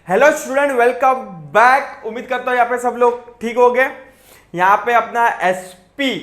Hello student, welcome back. उम्मीद करता हूँ यहाँ पे सब लोग ठीक हो गए। यहाँ पे अपना एसपी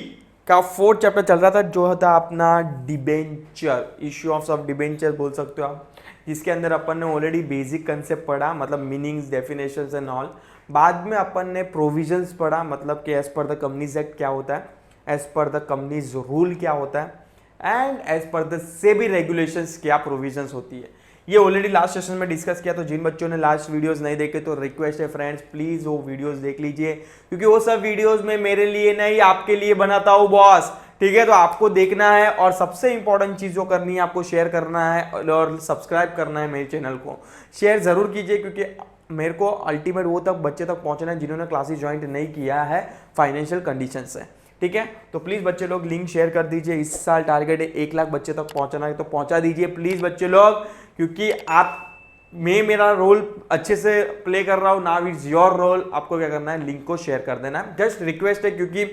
का 4th चैप्टर चल रहा था, जो था अपना डिबेंचर, इश्यू ऑफ डिबेंचर बोल सकते हो आप, जिसके अंदर अपन ने ऑलरेडी बेसिक कंसेप्ट पढ़ा, मतलब मीनिंग्स, डेफिनेशंस एंड ऑल। बाद में अपन ने प्रोविजंस पढ़ा, मतलब कि as per the companies act क्या होता है, as per the companies rule क्या होता है, and as per the SEBI regulations क्या प्रोविजंस होती है। ये ऑलरेडी लास्ट सेशन में डिस्कस किया, तो जिन बच्चों ने लास्ट वीडियोस नहीं देखे तो रिक्वेस्ट है फ्रेंड्स, प्लीज वो वीडियोस देख लीजिए, क्योंकि वो सब वीडियोस में मेरे लिए नहीं आपके लिए बनाता हूँ बॉस। ठीक है, तो आपको देखना है और सबसे इंपॉर्टेंट चीज जो करनी है, आपको शेयर करना है और सब्सक्राइब करना है मेरे चैनल को। शेयर जरूर कीजिए, क्योंकि मेरे को अल्टीमेट वो तक बच्चे तक पहुंचना है जिन्होंने क्लासेस ज्वाइन नहीं किया है फाइनेंशियल कंडीशन से। ठीक है, तो प्लीज बच्चे लोग लिंक शेयर कर दीजिए। इस साल टारगेट है 1 लाख बच्चे तक पहुंचना है, तो पहुंचा दीजिए प्लीज बच्चे लोग, क्योंकि आप मैं मेरा रोल अच्छे से प्ले कर रहा हूं, नाउ इट्स योर रोल। आपको क्या करना है, लिंक को शेयर कर देना है, जस्ट रिक्वेस्ट है, क्योंकि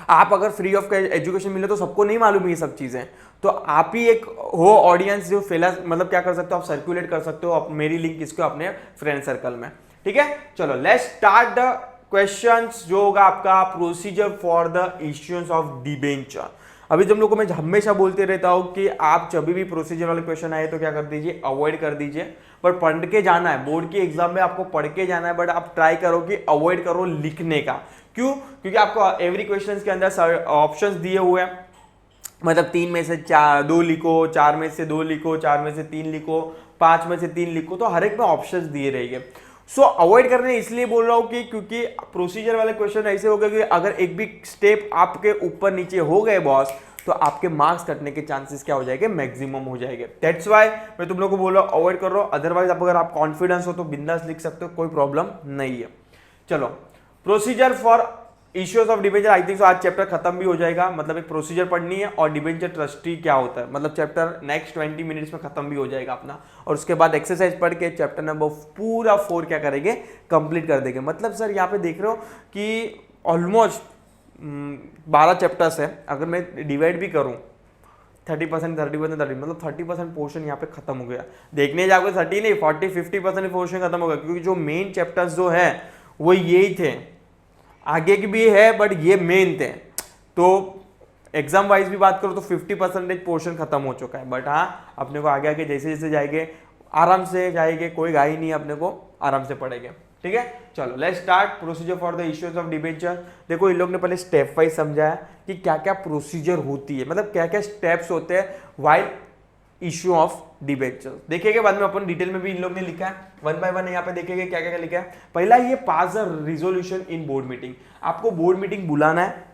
आप अगर फ्री ऑफ एजुकेशन मिले तो सबको नहीं मालूम ये सब चीजें, तो आप ही एक हो ऑडियंस जो फैला, मतलब क्या कर सकते हो आप, सर्कुलेट कर सकते हो मेरी लिंक इसको अपने फ्रेंड सर्कल में। ठीक है, चलो लेट्स स्टार्ट द क्वेश्चंस, जो होगा आपका procedure for the issuance of debenture. अभी तुम लोगों को मैं हमेशा बोलते रहता हूं कि आप जब भी प्रोसीजर वाले क्वेश्चन आए तो क्या कर दीजिए, अवॉइड कर दीजिए। बट पढ़ के जाना है, बोर्ड के एग्जाम में आपको पढ़ के जाना है, बट आप ट्राई करो कि अवॉइड करो लिखने का। क्यों? क्योंकि आपको एवरी क्वेश्चन के अंदर ऑप्शंस दिए हुए हैं, मतलब 3 में से 2 लिखो, 4 में से 2 लिखो, 4 में से 3 लिखो, 5 में से 3 लिखो, तो हर एक में ऑप्शंस दिए रहेंगे। सो अवॉइड करने इसलिए बोल रहा हूं कि क्योंकि प्रोसीजर वाले क्वेश्चन ऐसे हो गए कि अगर एक भी स्टेप आपके ऊपर नीचे हो गए बॉस, तो आपके मार्क्स कटने के चांसेस क्या हो जाएंगे, मैक्सिमम हो जाएंगे। दैट्स व्हाई मैं तुम लोगों को बोल रहा हूं अवॉइड कर रहा हूं। अदरवाइज अगर आप कॉन्फिडेंस हो तो बिंदास लिख सकते हो, कोई प्रॉब्लम नहीं है। चलो, procedure for issues of debenture, I think so आज चैप्टर खत्म भी हो जाएगा, मतलब एक प्रोसीजर पढ़नी है और डिबेंचर ट्रस्टी क्या होता है, मतलब चैप्टर नेक्स्ट 20 मिनट्स में खत्म भी हो जाएगा अपना, और उसके बाद एक्सरसाइज पढ़ के चैप्टर नंबर पूरा 4 क्या करेंगे, कंप्लीट कर देंगे। मतलब सर यहाँ पे देख रहे हो कि ऑलमोस्ट 12 चैप्टर्स है, अगर मैं डिवाइड भी करूँ 30%, 30%, 30, मतलब 30% पोर्शन यहाँ पे खत्म हो गया। देखने जाओगे 30 नहीं, 40-50% पोर्शन खत्म हो गया, क्योंकि जो मेन चैप्टर्स जो है वो यही थे, आगे की भी है बट ये मेन थे। तो एग्जाम वाइज भी बात करो तो 50% पोर्शन खत्म हो चुका है, बट हाँ अपने को आगे आगे जैसे जैसे जाएंगे आराम से जाएंगे, कोई गाई नहीं, अपने को आराम से पढ़ेंगे। ठीक है, चलो let's start procedure for the issues of debenture. देखो इन लोग ने पहले स्टेप वाइज समझाया कि क्या क्या प्रोसीजर होती है, मतलब क्या क्या स्टेप्स होते हैं वाइल इश्यू ऑफ डिबेंचर। देखेंगे बाद में अपन डिटेल में भी इन लोग ने लिखा है, 1 बाय 1 यहाँ पे देखेंगे क्या क्या लिखा है। पहला ये pass the resolution in board meeting, आपको बोर्ड मीटिंग बुलाना है,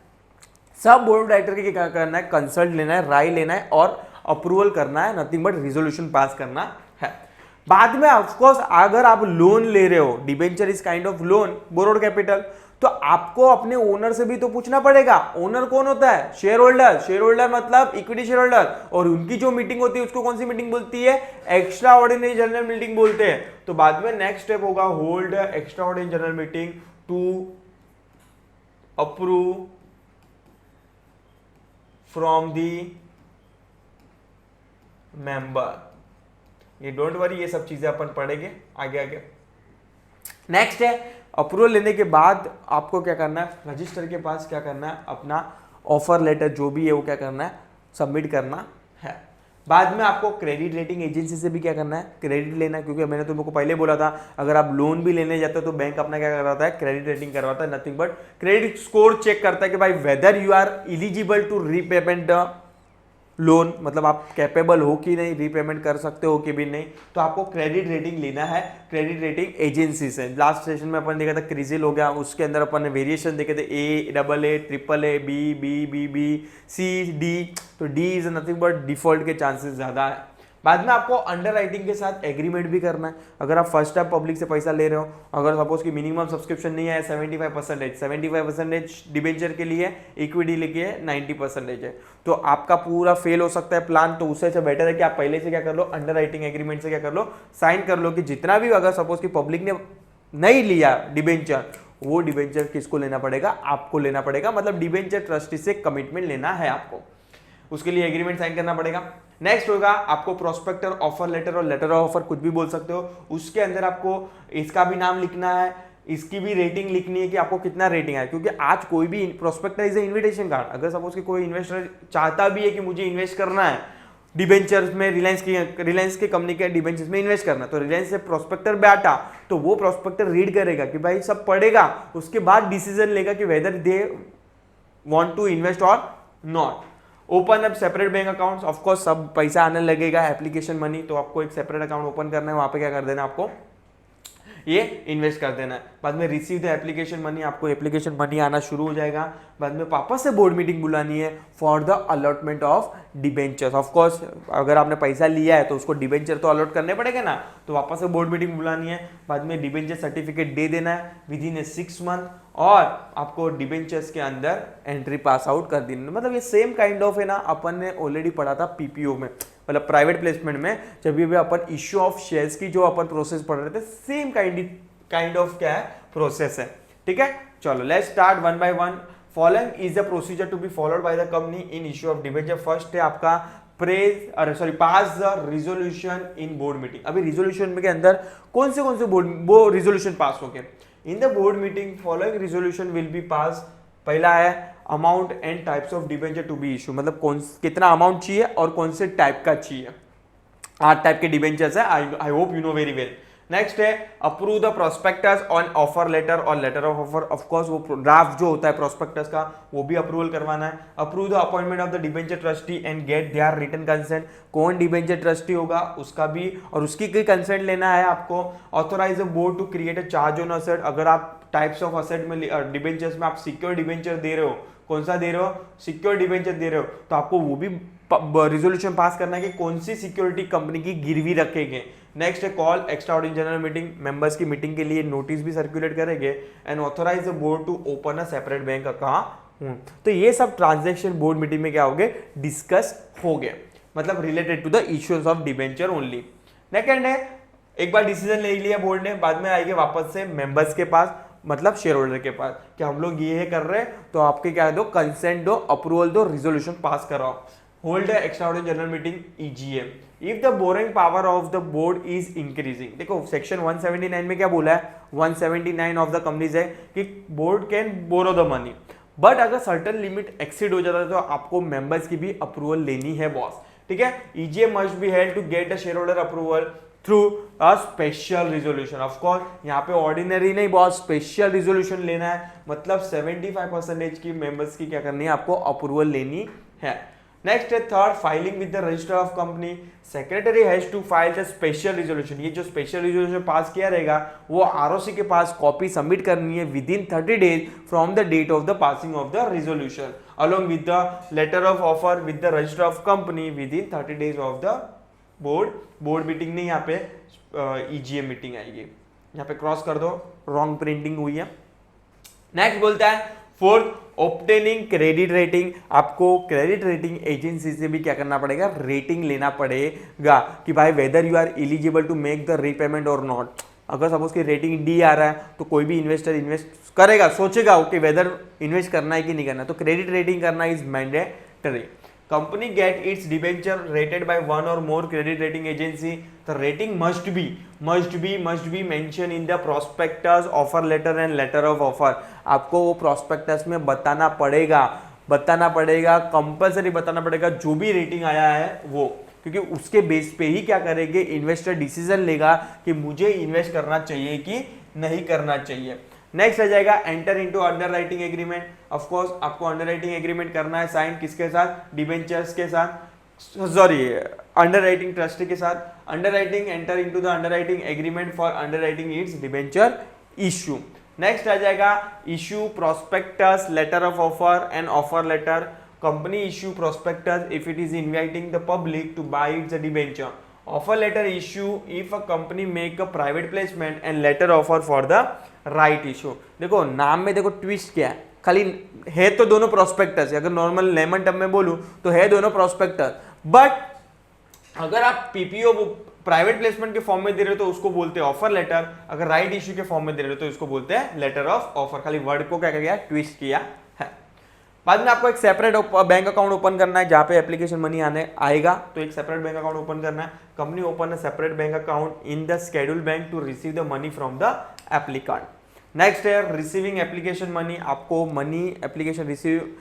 सब बोर्ड डायरेक्टर के क्या करना है, कंसल्ट लेना है, राय लेना है और अप्रूवल करना है, नथिंग बट रिजोल्यूशन पास करना है। बाद में ऑफकोर्स अगर आप लोन ले रहे हो, debenture is kind of loan, borrowed capital, तो आपको अपने ओनर से भी तो पूछना पड़ेगा। ओनर कौन होता है, शेयर होल्डर। शेयर होल्डर मतलब इक्विटी शेयर होल्डर, और उनकी जो मीटिंग होती है उसको कौन सी मीटिंग बोलती है, एक्स्ट्रा ऑर्डिनरी जनरल मीटिंग बोलते हैं। तो बाद में नेक्स्ट स्टेप होगा hold extra ordinary general meeting to approve from the member. ये डोंट वरी, ये सब चीजें अपन पढ़ेंगे आगे आगे। नेक्स्ट है अप्रूवल लेने के बाद आपको क्या करना है, रजिस्टर के पास क्या करना है, अपना ऑफर लेटर जो भी है वो क्या करना है, सबमिट करना है। बाद में आपको क्रेडिट रेटिंग एजेंसी से भी क्या करना है, क्रेडिट लेना है, क्योंकि मैंने तुमको पहले बोला था अगर आप लोन भी लेने जाते हो तो बैंक अपना क्या करवाता है, क्रेडिट रेटिंग करवाता है, nothing but credit score check करता है कि भाई whether you are eligible to repayment the loan, मतलब आप कैपेबल हो कि नहीं, रीपेमेंट कर सकते हो कि भी नहीं। तो आपको क्रेडिट रेटिंग लेना है क्रेडिट रेटिंग एजेंसी से। लास्ट सेशन में अपन देखा था क्रिजिल हो गया, उसके अंदर अपन ने वेरिएशन देखे थे A, AA, AAA, B, C, D। तो D is nothing but default के चांसेस ज्यादा है। बाद में आपको अंडर राइटिंग के साथ एग्रीमेंट भी करना है। अगर आप फर्स्ट टाइम पब्लिक से पैसा ले रहे हो, अगर सपोज की मिनिमम सब्सक्रिप्शन नहीं है 75% डिबेंचर के लिए, इक्विटी लेके 90% है, तो आपका पूरा फेल हो सकता है प्लान। तो उससे बेटर है कि आप पहले से क्या कर लो, अंडर राइटिंग एग्रीमेंट से क्या कर लो, साइन कर लो कि जितना भी अगर सपोज की पब्लिक ने नहीं लिया डिबेंचर, वो डिबेंचर किसको लेना पड़ेगा, आपको लेना पड़ेगा, मतलब डिबेंचर ट्रस्टी से कमिटमेंट लेना है आपको, उसके लिए एग्रीमेंट साइन करना पड़ेगा। नेक्स्ट होगा आपको प्रोस्पेक्टर, ऑफर लेटर और लेटर ऑफ ऑफर कुछ भी बोल सकते हो। उसके अंदर आपको इसका भी नाम लिखना है, इसकी भी रेटिंग लिखनी है कि आपको कितना रेटिंग है, क्योंकि आज कोई भी प्रोस्पेक्टर इज इन्विटेशन कार्ड। अगर सपोज कि कोई इन्वेस्टर चाहता भी है कि मुझे इन्वेस्ट करना है डिबेंचर्स में, रिलायंस की कंपनी के डिबेंचर्स में इन्वेस्ट करना, तो रिलायंस से प्रोस्पेक्टर बैठा तो वो प्रोस्पेक्टर रीड करेगा कि भाई सब पढ़ेगा, उसके बाद डिसीजन लेगा कि whether they want to invest और नॉट। Open up separate bank accounts, of course सब पैसा आने लगेगा, एप्लीकेशन मनी, तो आपको एक सेपरेट अकाउंट ओपन करना है, वहां पे क्या कर देना है आपको ये इन्वेस्ट कर देना है। बाद में रिसीव द एप्लीकेशन मनी, आपको एप्लीकेशन मनी आना शुरू हो जाएगा। बाद में वापस से बोर्ड मीटिंग बुलानी है for the allotment of debentures. Of course अगर आपने पैसा लिया है तो उसको डिबेंचर तो अलॉट करने पड़ेगा ना, तो वापस से बोर्ड मीटिंग बुलानी है। बाद में डिबेंचर सर्टिफिकेट दे देना है विद इन 6 मंथ, और आपको डिबेंचर्स के अंदर एंट्री पास आउट कर देना। मतलब ये सेम काइंड ऑफ है ना, अपन ने ऑलरेडी पढ़ा था पीपीओ में, मतलब प्राइवेट प्लेसमेंट में, जब भी अपन इश्यू ऑफ शेयर्स की जो अपन प्रोसेस पढ़ रहे थे, सेम काइंड ऑफ क्या है प्रोसेस है। ठीक है, चलो let's start one by one. Following is the procedure to be followed by the company in issue of debenture. First है आपका pass the resolution in board meeting. अभी रिजोल्यूशन के अंदर कौन से बोर्ड वो रिजोल्यूशन पास हो गए in the board meeting, following resolution will be pass. पहला है amount and types of debenture to be issue, मतलब कितना अमाउंट चाहिए और कौन से टाइप का चाहिए। 8 टाइप के डिबेंचर्स है, I hope you know very well. Next है approve the prospectus on offer letter और letter of offer. Of course वो ड्राफ्ट जो होता है प्रोस्पेक्टस का वो भी अप्रूवल करवाना है। Approve the appointment of the debenture trustee and get their written consent. कौन डिबेंचर ट्रस्टी होगा उसका भी और उसकी कोई कंसेंट लेना है आपको। Authorise the board to create a charge on asset. अगर आप टाइप्स ऑफ असेट में डिबेंचर्स में आप सिक्योर डिबेंचर दे रहे हो, कौन सा दे रहे हो, सिक्योर डिबेंचर दे रहे हो, तो आपको वो भी रिजोल्यूशन पास करना है कि कौन सी सिक्योरिटी कंपनी की गिरवी रखेंगे। नेक्स्ट है call extraordinary general meeting, members की मीटिंग के लिए नोटिस भी सर्कुलेट करेंगे। And authorise the board to open a separate bank account. तो ये सब ट्रांजैक्शन बोर्ड मीटिंग में क्या हो गए, डिस्कस हो गए, मतलब related to the issues of debenture only. Second है एक बार डिसीजन ले लिया बोर्ड ने, बाद में आएंगे वापस से मेंबर्स के पास, मतलब शेयर होल्डर के पास कि हम लोग ये कर रहे हैं, तो आपके क्या दो, कंसेंट दो, अप्रूवल दो, रिजोल्यूशन पास कराओ। Hold extraordinary general meeting EGM if the boring power of the board is increasing. देखो सेक्शन 179 में क्या बोला है, 179 ऑफ द कंपनीज है कि board can borrow the money, but अगर सर्टन लिमिट एक्सीड हो जाता है तो आपको मेंबर्स की भी अप्रूवल लेनी है बॉस। ठीक है, EGM must be held to get a share holder approval through a special resolution. Of course यहाँ पे ऑर्डिनरी नहीं बहुत स्पेशल रिजोल्यूशन लेना है, मतलब 75% की मेंबर्स की क्या करनी है, आपको अप्रूवल लेनी है। नेक्स्ट है third, filing with the register of company. Secretary has to file the special resolution. ये जो स्पेशल रिजोल्यूशन पास किया रहेगा वो आरओसी के पास कॉपी सबमिट करनी है within 30 days from the date of the passing of the resolution, along with the letter of offer with the register of company within 30 days of the board meeting नहीं, यहाँ पे EGM meeting आएगी। यहाँ पे cross कर दो, wrong printing हुई है। नेक्स्ट बोलता है फोर्थ, ऑब्टेनिंग क्रेडिट रेटिंग। आपको क्रेडिट रेटिंग एजेंसी से भी क्या करना पड़ेगा, रेटिंग लेना पड़ेगा कि भाई whether you are eligible to make the repayment और नॉट। अगर सपोज की रेटिंग डी आ रहा है तो कोई भी इन्वेस्टर इन्वेस्ट करेगा, सोचेगा ओके वेदर इन्वेस्ट करना है कि नहीं करना, तो क्रेडिट रेटिंग करना is mandatory. Company get its debenture rated by one और more credit rating agency. The rating must be mention in the prospectus, offer letter and letter of offer. आपको वो प्रोस्पेक्टस में बताना पड़ेगा, कंपलसरी बताना पड़ेगा जो भी रेटिंग आया है वो, क्योंकि उसके बेस पे ही क्या करेंगे, इन्वेस्टर डिसीजन लेगा कि मुझे इन्वेस्ट करना चाहिए कि नहीं करना चाहिए। नेक्स्ट आ जाएगा enter into underwriting agreement. Of course आपको अंडरराइटिंग एग्रीमेंट करना है साइन किसके साथ, डिबेंचर्स के साथ, सॉरी अंडरराइटिंग ट्रस्टी के साथ। Underwriting enter into the underwriting agreement for underwriting its debenture issue. Next आ जाएगा issue prospectus, letter of offer and offer letter. Company issue prospectus if it is inviting the public to buy its debenture. Offer letter issue if a company make a private placement and letter offer for the right issue. देखो नाम में देखो twist क्या है, खाली है तो दोनों प्रोस्पेक्टस है, अगर नॉर्मल लेमन टर्म में बोलूं तो है दोनों प्रोस्पेक्टस, बट अगर आप पीपीओ प्राइवेट प्लेसमेंट के फॉर्म में दे रहे हो तो उसको बोलते हैं ऑफर लेटर, अगर राइट इशू के फॉर्म में दे रहे हो तो इसको बोलते हैं लेटर ऑफ ऑफर। खाली वर्ड को क्या किया, ट्विस्ट किया है। बाद में आपको एक सेपरेट बैंक अकाउंट ओपन करना है, जहां पे एप्लीकेशन मनी आने आएगा, तो एक सेपरेट बैंक अकाउंट ओपन करना है। Company open a separate bank account in the schedule bank to receive the money from the applicant. Next है रिसीविंग एप्लीकेशन मनी। आपको मनी एप्लीकेशन रिसीव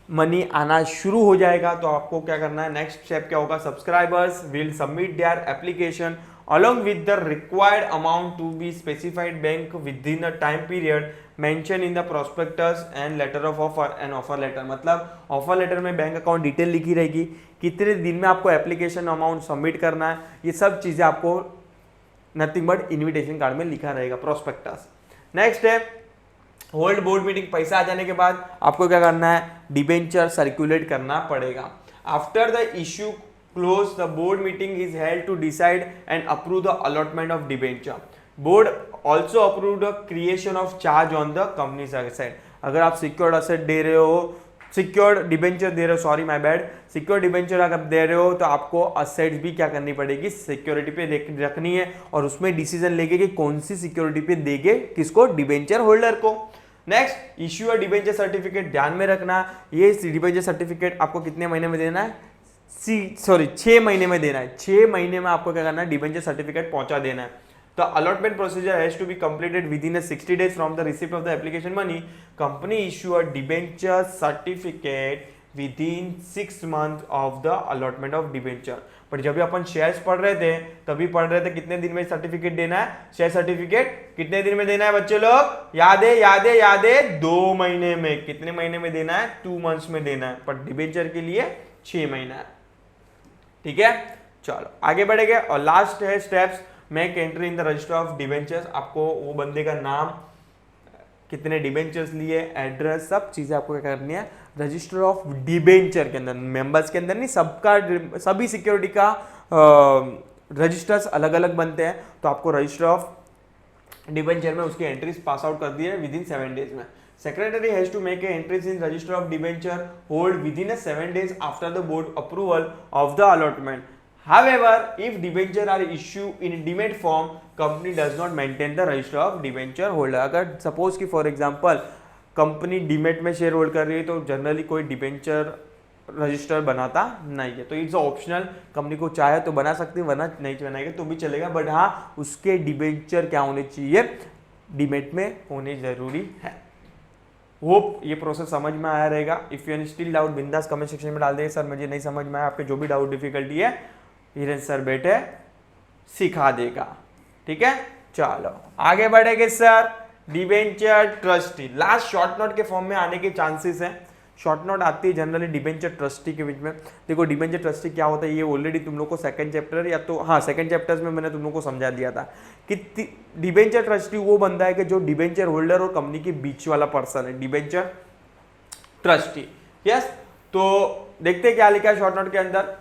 मनी आना शुरू हो जाएगा, तो आपको क्या करना है, नेक्स्ट स्टेप क्या होगा, subscribers will submit their application along with the required amount to be specified bank within a time period mentioned in the prospectus and letter of offer and offer letter। मतलब offer letter में bank account detail लिखी रहेगी, कितने दिन में आपको application amount submit करना है, ये सब चीजें आपको नथिंग बट इन्विटेशन कार्ड में लिखा रहेगा, प्रोस्पेक्टस। नेक्स्ट है होल्ड बोर्ड मीटिंग। पैसा आ जाने के बाद आपको क्या करना है, डिबेंचर सर्कुलेट करना पड़ेगा। After the issue close, the board meeting is held to decide and approve the allotment of debenture। board also approved the creation of charge on the company's asset। अगर आप सिक्योर्ड असेट दे रहे हो, secured debenture दे रहे हो, sorry my bad, secured debenture अगर दे रहे हो तो आपको असेट्स भी क्या करनी पड़ेगी, सिक्योरिटी पे रखनी है, और उसमें डिसीजन लेके कि कौन सी सिक्योरिटी पे देंगे, किसको, डिबेंचर होल्डर को। Next issue a debenture certificate. ध्यान में रखना, ये डिबेंचर सर्टिफिकेट आपको कितने महीने में देना है, 6 महीने में देना है। 6 महीने में आपको क्या करना है, डिबेंचर सर्टिफिकेट पहुंचा देना है। तो allotment procedure has to be completed within 60 days from the receipt of the application money. Company issue a debenture certificate within 6 months of the allotment of debenture. पर जब भी अपन shares पढ़ रहे थे, तभी पढ़ रहे थे कितने दिन में सर्टिफिकेट देना है, शेयर सर्टिफिकेट कितने दिन में देना है बच्चे लोग, याद है 2 महीने में। कितने महीने में देना है, 2 months में देना है, पर डिबेंचर के लिए 6 महीना है। ठीक है, चलो आगे बढ़ेंगे। और लास्ट है steps, make entry in the register of debentures. आपको वो बंदे का नाम, कितने डिबेंचर्स लिए, एड्रेस, सब चीजें आपको क्या करनी है, रजिस्टर ऑफ डिबेंचर के अंदर, मेंबर्स के अंदर नहीं, सबका, सभी सिक्योरिटी का रजिस्टर्स अलग अलग बनते हैं, तो आपको रजिस्टर ऑफ डिबेंचर में उसकी एंट्रीज पास आउट कर दी है विद इन 7 days में। Secretary has to make entries in register of debenture hold within 7 days after the board approval of the allotment। However, if debenture are issued in demat form, company does not maintain the register of debenture holder। अगर suppose कि for example company demat में share hold कर रही है, तो generally कोई debenture register बनाता नहीं है, तो इट्स ऑप्शनल, कंपनी को चाहे तो बना सकती है, वरना नहीं बनाएगा तो भी चलेगा, बट हाँ उसके डिबेंचर क्या होने चाहिए, डिमेट में होने जरूरी है। होप ये प्रोसेस समझ में आया रहेगा। इफ यू स्टिल डाउट, बिंदास कमेंट सेक्शन में डाल दें, सर मुझे नहीं समझ में आया, आपके जो भी डाउट डिफिकल्टी है हिरेन सर बेटे सिखा देगा। ठीक है, चलो आगे बढ़ेंगे sir. Debenture trustee last short note के फॉर्म में आने के चांसेस हैं। शॉर्ट नोट आती है जनरली डिबेंचर ट्रस्टी के बीच में। देखो डिबेंचर ट्रस्टी क्या होता है, ये ऑलरेडी तुम लोग को सेकंड चैप्टर या तो हाँ सेकंड चैप्टर्स में मैंने तुम लोग को समझा दिया था कि डिबेंचर ट्रस्टी वो बंदा है कि जो डिबेंचर होल्डर और कंपनी के बीच वाला पर्सन है, डिबेंचर ट्रस्टी। यस, तो देखते क्या लिखा है शॉर्ट नोट के अंदर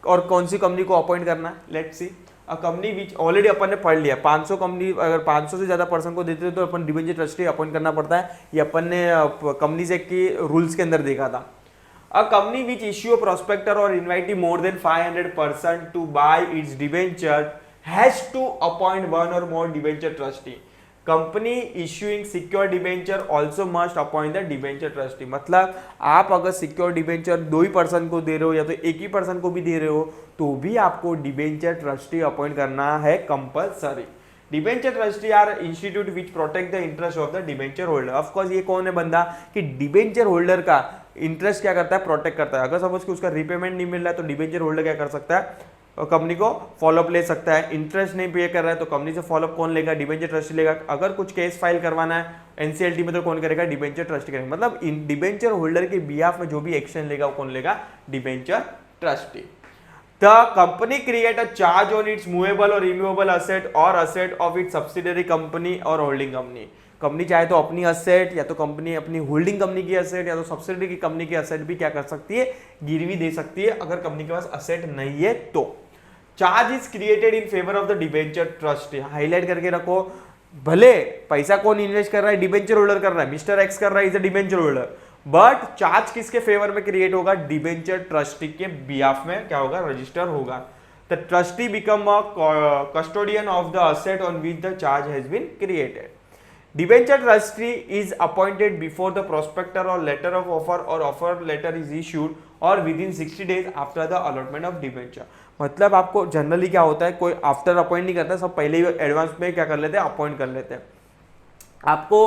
और कौन सी कंपनी को अपॉइंट करना है। Let's see, a company which already अपन ने पढ़ लिया, 500 कंपनी, अगर 500 से ज्यादा पर्सन को देते तो अपन डिबेंचर ट्रस्टी अपॉइंट करना पड़ता है, ये अपन ने कंपनीज एक्ट की रूल्स के अंदर देखा था। A company which issue a prospector और invite more than 500 person to buy its debenture has to appoint one और more debenture trustee. Company issuing secure debenture also must appoint the debenture trustee. मतलब आप अगर secure debenture 2 ही person को दे रहे हो या तो एक ही पर्सन को भी दे रहे हो, तो भी आपको डिबेंचर ट्रस्टी अपॉइंट करना है compulsory. Debenture trustee are institute which protect the interest of the debenture holder. Of course ये कौन है बंदा कि डिबेंचर होल्डर का इंटरेस्ट क्या करता है, प्रोटेक्ट करता है। अगर सपोज कि उसका रीपेमेंट नहीं मिल रहा है तो डिबेंचर होल्डर क्या कर सकता है, कंपनी को फॉलोअप ले सकता है। इंटरेस्ट नहीं पे कर रहा है तो कंपनी से फॉलोअप कौन लेगा, डिबेंचर ट्रस्टी लेगा। अगर कुछ केस फाइल करवाना है एनसीएलटी में तो कौन करेगा, डिबेंचर ट्रस्टी करेगा। मतलब डिबेंचर होल्डर के बिहाफ में जो भी एक्शन लेगा वो कौन लेगा, debenture trustee. The company create a charge on it's movable और इमूवेबल असेट और asset of its subsidiary company और होल्डिंग कंपनी। कंपनी चाहे तो अपनी असेट या तो कंपनी अपनी होल्डिंग कंपनी की असेट या तो सब्सिडियरी की कंपनी की असेट भी क्या कर सकती है, गिरवी दे सकती है अगर कंपनी के पास असेट नहीं है तो। Charge is created in favour of the debenture trustee. Highlight करके रखो, भले पैसा कौन इन्वेस्ट कर रहा है, डिबेंचर होल्डर कर रहा है, मिस्टर एक्स कर रहा है, is a debenture holder, but charge किसके फेवर में क्रिएट होगा, डिबेंचर ट्रस्टी के बिहाफ में क्या होगा, रजिस्टर होगा। The trustee become a custodian of the asset on which the charge has been created. Debenture trustee is appointed before the prospector और letter of offer और offer letter is issued और within 60 days after the allotment of debenture. मतलब आपको generally क्या होता है, कोई after appoint नहीं करता, सब पहले ही एडवांस में क्या कर लेते हैं, अपॉइंट कर लेते हैं। आपको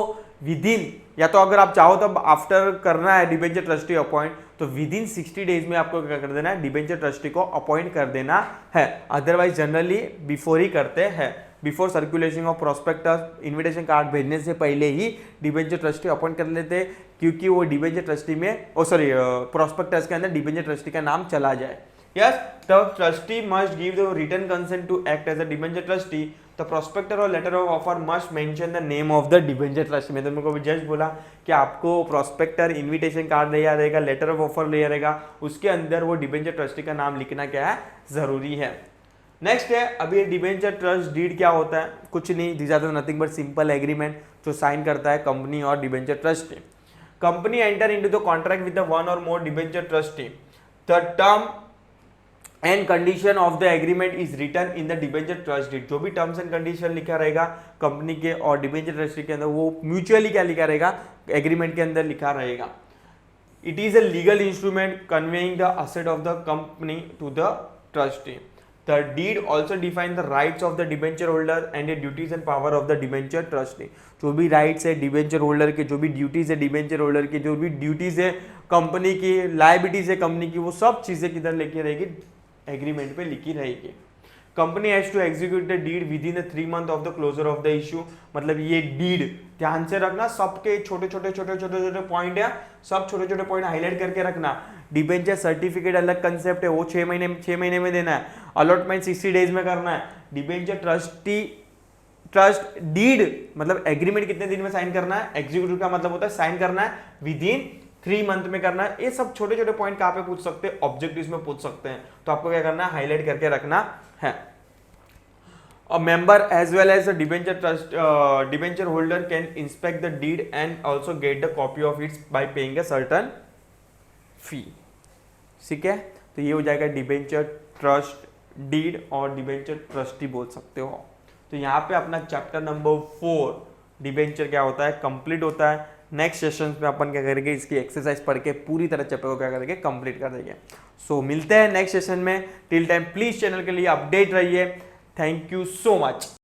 विद इन, या तो अगर आप चाहो तब आफ्टर करना है डिबेंचर ट्रस्टी अपॉइंट, तो विद इन 60 डेज में आपको क्या कर देना है, डिबेंचर ट्रस्टी को अपॉइंट कर देना है। अदरवाइज जनरली बिफोर ही करते हैं, before circulation of prospectus, invitation card भेजने से पहले ही डिबेंचर ट्रस्टी अपॉइंट कर लेते हैं, क्योंकि वो डिबेंचर ट्रस्टी में प्रोस्पेक्टस के अंदर डिबेंचर ट्रस्टी का नाम चला जाए। Yes, the trustee must give the written consent to act as a debenture trustee. The prospector or letter of offer must mention the name of the debenture trustee. मैं तुमको just बोला कि आपको prospector, invitation card लिया रहेगा, letter of offer लिया रहेगा, उसके अंदर वो डिबेंचर ट्रस्टी का नाम लिखना क्या है, जरूरी है। नेक्स्ट है, अभी ये डिबेंचर ट्रस्ट डीड क्या होता है, कुछ नहीं, this are nothing but simple agreement जो साइन करता है कंपनी और debenture trustee. Company enter into the contract with the one और more debenture trustee. The term and condition of the agreement is written in the debenture trust deed. जो भी terms and condition लिखा रहेगा company के और debenture trustee के अंदर, वो म्यूचुअली क्या लिखा रहेगा, एग्रीमेंट के अंदर लिखा रहेगा। It is a legal instrument conveying the asset of the company to the trustee. The deed also define the rights of the debenture holder and the duties and power of the debenture trustee। जो भी rights है debenture holder के, जो भी duties है debenture holder की, जो भी ड्यूटीज है कंपनी की, लायबिलिटीज है कंपनी की, वो सब चीजें किधर लिखी रहेगी, एग्रीमेंट पे लिखी रहेगी। Company has to execute the deed within 3 months of the closure of the issue. मतलब ये डीड ध्यान से रखना, सबके छोटे छोटे पॉइंट है, सब छोटे छोटे पॉइंट हाईलाइट करके रखना। डिबेंचर सर्टिफिकेट अलग कंसेप्ट है, वो 6 महीने में देना है। अलॉटमेंट 60 डेज में करना है। डिबेंचर ट्रस्ट डीड मतलब एग्रीमेंट कितने दिन में साइन करना है, एग्जीक्यूटिव का मतलब होता है साइन करना है, विद इन 3 months में करना है। ये सब छोटे छोटे पॉइंट कहाँ पे पूछ सकते हैं, ऑब्जेक्टिव्स में पूछ सकते हैं, तो आपको क्या करना है, हाईलाइट करके रखना है। A member as well as a debenture holder can inspect the deed and also get the copy of it by paying a certain fee। ठीक है, तो ये हो जाएगा डिबेंचर ट्रस्ट डीड और डिबेंचर ट्रस्टी बोल सकते हो। तो यहाँ पे अपना चैप्टर नंबर 4 डिबेंचर क्या होता है, कंप्लीट होता है। नेक्स्ट सेशन में अपन क्या करेंगे, इसकी एक्सरसाइज पढ़ के पूरी तरह चैप्टर को क्या करेंगे, कंप्लीट कर देंगे। सो मिलते हैं नेक्स्ट सेशन में। टिल टाइम प्लीज चैनल के लिए अपडेट रहिए। Thank you so much.